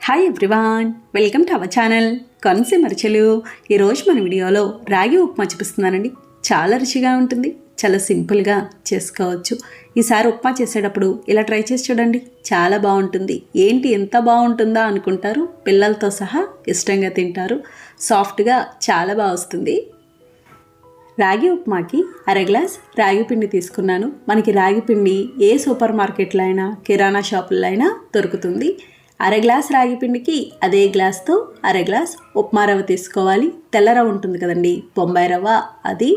Hi everyone, welcome to our channel consumer చెలు. ఈరోజు మన వీడియోలో రాగి ఉప్మా చూపిస్తున్నానండి. చాలా రుచిగా ఉంటుంది, చాలా సింపుల్గా చేసుకోవచ్చు. ఈసారి ఉప్మా చేసేటప్పుడు ఇలా ట్రై చేసి చూడండి, చాలా బాగుంటుంది. ఏంటి ఎంత బాగుంటుందా అనుకుంటారు, పిల్లలతో సహా ఇష్టంగా తింటారు. సాఫ్ట్గా చాలా బాగా వస్తుంది. రాగి ఉప్మాకి అర గ్లాస్ రాగి పిండి తీసుకున్నాను. మనకి రాగి పిండి ఏ సూపర్ మార్కెట్లో అయినా కిరాణా షాపుల్లో అయినా దొరుకుతుంది. అర గ్లాస్ రాగి పిండికి అదే గ్లాస్తో అర గ్లాస్ ఉప్మా రవ్వ తీసుకోవాలి. తెల్ల రవ్వ ఉంటుంది కదండి, బొంబాయి రవ్వ, అది.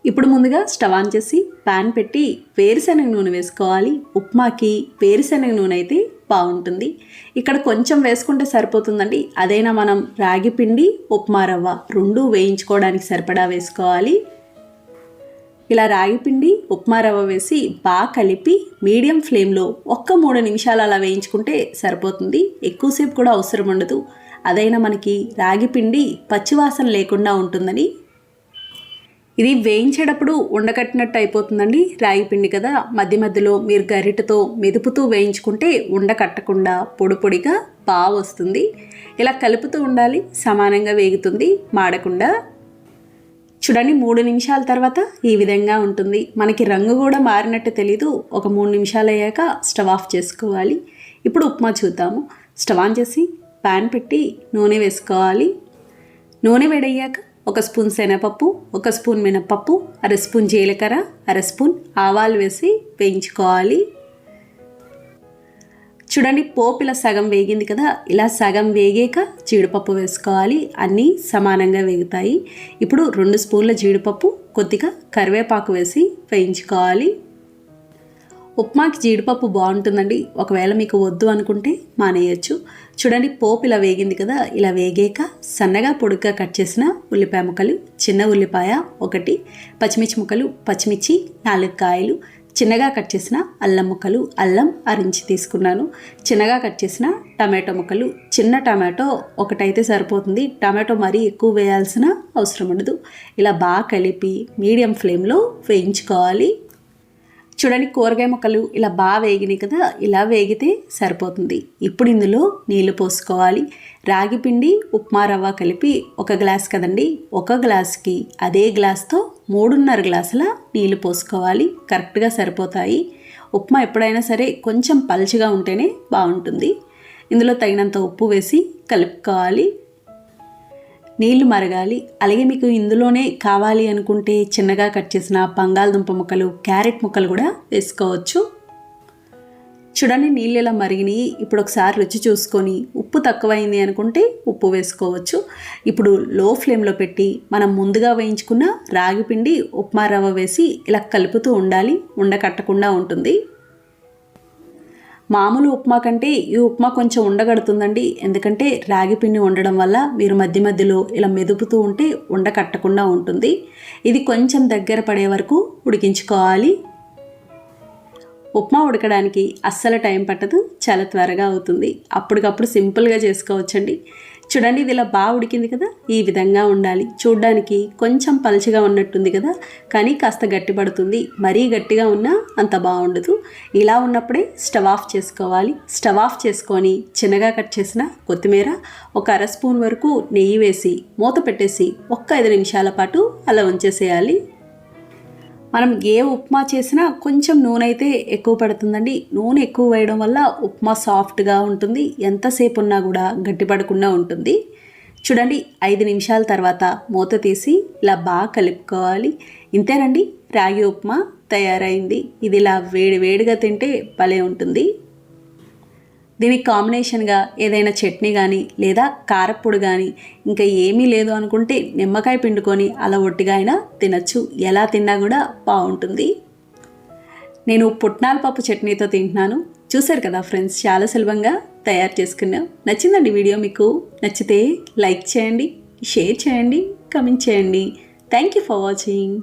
ఇప్పుడు ముందుగా స్టవ్ ఆన్ చేసి ప్యాన్ పెట్టి వేరుశనగ నూనె వేసుకోవాలి. ఉప్మాకి వేరుశనగ నూనె అయితే బాగుంటుంది. ఇక్కడ కొంచెం వేసుకుంటే సరిపోతుందండి. అదైనా మనం రాగి పిండి ఉప్మా రవ్వ రెండు వేయించుకోవడానికి సరిపడా వేసుకోవాలి. ఇలా రాగి పిండి ఉప్మా రవ్వ వేసి బాగా కలిపి మీడియం ఫ్లేమ్లో 3 నిమిషాలు అలా వేయించుకుంటే సరిపోతుంది. ఎక్కువసేపు కూడా అవసరం ఉండదు. అదైనా మనకి రాగి పిండి పచ్చివాసన లేకుండా ఉంటుందని. ఇది వేయించేటప్పుడు ఉండకట్టినట్టు అయిపోతుందండి. రాగి పిండి కదా, మధ్య మధ్యలో మీరు గరిటెతో మెదుపుతూ వేయించుకుంటే ఉండకట్టకుండా పొడి పొడిగా బాగా వస్తుంది. ఇలా కలుపుతూ ఉండాలి, సమానంగా వేగుతుంది, మాడకుండా. చూడండి, 3 నిమిషాల తర్వాత ఈ విధంగా ఉంటుంది. మనకి రంగు కూడా మారినట్టు తెలీదు. ఒక 3 నిమిషాలు అయ్యాక స్టవ్ ఆఫ్ చేసుకోవాలి. ఇప్పుడు ఉప్మా చూద్దాము. స్టవ్ ఆన్ చేసి ప్యాన్ పెట్టి నూనె వేసుకోవాలి. నూనె వేడయ్యాక 1 స్పూన్ శనగపప్పు, 1 స్పూన్ మినపప్పు, అర స్పూన్ జీలకర్ర, అర స్పూన్ ఆవాలు వేసి వేయించుకోవాలి. చూడండి, పోపు ఇలా సగం వేగింది కదా, ఇలా సగం వేగాక జీడిపప్పు వేసుకోవాలి. అన్నీ సమానంగా వేగుతాయి. ఇప్పుడు 2 స్పూన్ల జీడిపప్పు, కొద్దిగా కరివేపాకు వేసి వేయించుకోవాలి. ఉప్మాకి జీడిపప్పు బాగుంటుందండి. ఒకవేళ మీకు వద్దు అనుకుంటే మానేయచ్చు. చూడండి, పోపు ఇలా వేగింది కదా, ఇలా వేగాక సన్నగా పొడుగ్గా కట్ చేసిన ఉల్లిపాయ ముక్కలు, చిన్న ఉల్లిపాయ 1, పచ్చిమిర్చి ముక్కలు, పచ్చిమిర్చి 4 కాయలు, చిన్నగా కట్ చేసిన అల్లం ముక్కలు, అల్లం అరించి తీసుకున్నాను. చిన్నగా కట్ చేసిన టమాటో ముక్కలు, చిన్న టమాటో ఒకటైతే సరిపోతుంది. టమాటో మరీ ఎక్కువ వేయాల్సిన అవసరం ఉండదు. ఇలా బాగా కలిపి మీడియం ఫ్లేమ్లో వేయించుకోవాలి. చూడండి, కూరగాయ ముక్కలు ఇలా బాగా వేగినాయి కదా, ఇలా వేగితే సరిపోతుంది. ఇప్పుడు ఇందులో నీళ్లు పోసుకోవాలి. రాగి పిండి ఉప్మా రవ్వ కలిపి 1 గ్లాస్ కదండి, 1 గ్లాస్కి అదే గ్లాస్తో 3.5 గ్లాసుల నీళ్లు పోసుకోవాలి. కరెక్ట్గా సరిపోతాయి. ఉప్మా ఎప్పుడైనా సరే కొంచెం పలుచగా ఉంటేనే బాగుంటుంది. ఇందులో తగినంత ఉప్పు వేసి కలుపుకోవాలి. నీళ్లు మరగాలి. అలాగే మీకు ఇందులోనే కావాలి అనుకుంటే చిన్నగా కట్ చేసిన బంగాళదుంప ముక్కలు, క్యారెట్ ముక్కలు కూడా వేసుకోవచ్చు. చూడండి, నీళ్ళు ఇలా మరిగినాయి. ఇప్పుడు ఒకసారి రుచి చూసుకొని ఉప్పు తక్కువైంది అనుకుంటే ఉప్పు వేసుకోవచ్చు. ఇప్పుడు లో ఫ్లేమ్లో పెట్టి మనం ముందుగా వేయించుకున్న రాగి పిండి ఉప్మా రవ్వ వేసి ఇలా కలుపుతూ ఉండాలి. ఉండకట్టకుండా ఉంటుంది. మామూలు ఉప్మా కంటే ఈ ఉప్మా కొంచెం ఉండగడుతుందండి. ఎందుకంటే రాగి పిండి ఉండడం వల్ల మీరు మధ్య మధ్యలో ఇలా మెదుపుతూ ఉంటే ఉండకట్టకుండా ఉంటుంది. ఇది కొంచెం దగ్గర పడే వరకు ఉడికించుకోవాలి. ఉప్మా ఉడకడానికి అస్సలు టైం పట్టదు, చాలా త్వరగా అవుతుంది. అప్పటికప్పుడు సింపుల్గా చేసుకోవచ్చండి. చూడండి, ఇది ఇలా బాగా ఉడికింది కదా, ఈ విధంగా ఉండాలి. చూడ్డానికి కొంచెం పలుచగా ఉన్నట్టుంది కదా, కానీ కాస్త గట్టి పడుతుంది. మరీ గట్టిగా ఉన్నా అంత బాగుండదు. ఇలా ఉన్నప్పుడే స్టవ్ ఆఫ్ చేసుకోవాలి. స్టవ్ ఆఫ్ చేసుకొని చిన్నగా కట్ చేసిన కొత్తిమీర, 1 అర స్పూన్ వరకు నెయ్యి వేసి మూత పెట్టేసి 5 నిమిషాల పాటు అలా ఉంచేసేయాలి. మనం ఏ ఉప్మా చేసినా కొంచెం నూనె అయితే ఎక్కువ పడుతుందండి. నూనె ఎక్కువ వేయడం వల్ల ఉప్మా సాఫ్ట్గా ఉంటుంది. ఎంతసేపు ఉన్నా కూడా గట్టిపడకుండా ఉంటుంది. చూడండి, 5 నిమిషాల తర్వాత మూత తీసి ఇలా బాగా కలుపుకోవాలి. ఇంతేనండి, రాగి ఉప్మా తయారైంది. ఇది ఇలా వేడిగా తింటే భలే ఉంటుంది. దీనికి కాంబినేషన్గా ఏదైనా చట్నీ కానీ లేదా కారప్పొడి కానీ, ఇంకా ఏమీ లేదు అనుకుంటే నిమ్మకాయ పిండుకొని అలా ఒట్టిగా అయినా తినచ్చు. ఎలా తిన్నా కూడా బాగుంటుంది. నేను పుట్నాల పప్పు చట్నీతో తింటున్నాను. చూసారు కదా ఫ్రెండ్స్, చాలా సులభంగా తయారు చేసుకున్నాం. నచ్చిందండి వీడియో? మీకు నచ్చితే లైక్ చేయండి, షేర్ చేయండి, కమెంట్ చేయండి. Thank you for watching.